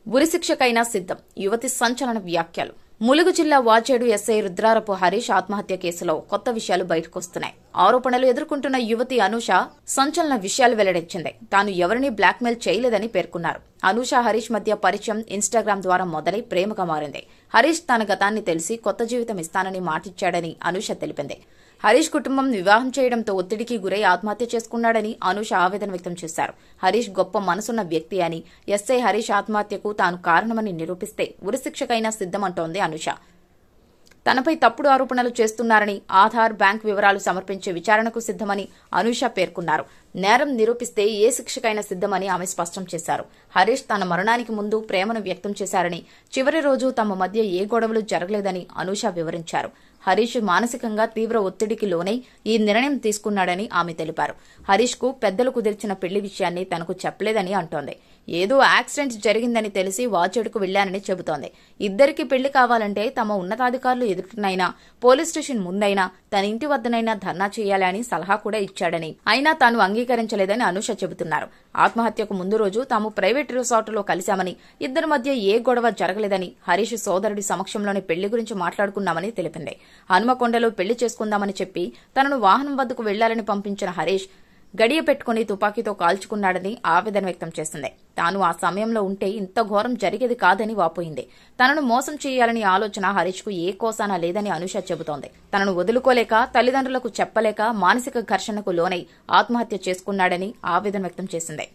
ఉరిశిక్షకైనా సిద్ధం యువతి సంచలన వ్యాఖ్యలు. ములుగు జిల్లా వాచేడు ఎస్ఐ రుద్రారపు హరీష్ ఆత్మహత్య కేసులో కొత్త విషయాలు బయటకొస్తున్నాయి. ఆరోపణలు ఎదుర్కొంటున్న యువతి అనూష సంచలన విషయాలు వెల్లడించింది. తాను ఎవరినీ బ్లాక్మెయిల్ చేయలేదని పేర్కొన్నారు. అనూష హరీష్ మధ్య పరిచయం ఇన్స్టాగ్రామ్ ద్వారా మొదలై ప్రేమగా మారింది. హరీష్ తన గతాన్ని తెలిసి కొత్త జీవితం ఇస్తానని మాటిచ్చాడని అనూష తెలిపింది. హరీష్ కుటుంబం వివాహం చేయడంతో ఒత్తిడికి గురై ఆత్మహత్య చేసుకున్నాడని అనూష ఆవేదన వ్యక్తం చేశారు. హరీష్ గొప్ప మనసున్న వ్యక్తి అని, ఎస్ఐ హరీష్ ఆత్మహత్యకు తాను కారణమని నిరూపిస్తే ఉరిశిక్షకైనా సిద్ధమంటోంది అనూష. తనపై తప్పుడు ఆరోపణలు చేస్తున్నారని, ఆధార్, బ్యాంక్ వివరాలు సమర్పించే విచారణకు సిద్దమని అనూష పేర్కొన్నారు. నేరం నిరూపిస్తే ఏ శిక్షకైనా సిద్దమని ఆమె స్పష్టం చేశారు. హరీష్ తన మరణానికి ముందు ప్రేమను వ్యక్తం చేశారని, చివరి రోజు తమ మధ్య ఏ గొడవలు జరగలేదని అనూష వివరించారు. హరీష్ మానసికంగా తీవ్ర ఒత్తిడికి లోనై ఈ నిర్ణయం తీసుకున్నాడని ఆమె తెలిపారు. హరీష్ కు పెద్దలు కుదిర్చిన పెళ్లి విషయాన్ని తనకు చెప్పలేదని అంటోంది. ఏదో యాక్సిడెంట్ జరిగిందని తెలిసి వాచేడుకు వెళ్లానని చెబుతోంది. ఇద్దరికి పెళ్లి కావాలంటే తమ ఉన్నతాధికారులు ఎదుటినైనా, పోలీస్ స్టేషన్ ముందైనా, తన ఇంటి వద్దనైనా ధర్నా చేయాలని సలహా కూడా ఇచ్చాడని, అయినా తాను అంగీకరించలేదని అనూష చెబుతున్నారు. ఆత్మహత్యకు ముందు రోజు తాము ప్రైవేట్ రిసార్టులో కలిశామని, ఇద్దరి మధ్య ఏ గొడవ జరగలేదని, హరీష్ సోదరుడి సమక్షంలోనే పెళ్లి గురించి మాట్లాడుకున్నామని తెలిపింది. హనుమకొండలో పెళ్లి చేసుకుందామని చెప్పి తనను వాహనం వద్దకు వెళ్లాలని పంపించిన హరీష్ గడియ పెట్టుకుని తుపాకీతో కాల్చుకున్నాడని ఆవేదన వ్యక్తం చేసింది. తాను ఆ సమయంలో ఉంటే ఇంత ఘోరం జరిగేది కాదని వాపోయింది. తనను మోసం చేయాలని ఆలోచన హరీష్ కు ఏ కోసానా లేదని అనూష చెబుతోంది. తనను వదులుకోలేక, తల్లిదండ్రులకు చెప్పలేక మానసిక ఘర్షణకు లోనై ఆత్మహత్య చేసుకున్నాడని ఆవేదన వ్యక్తం చేసింది.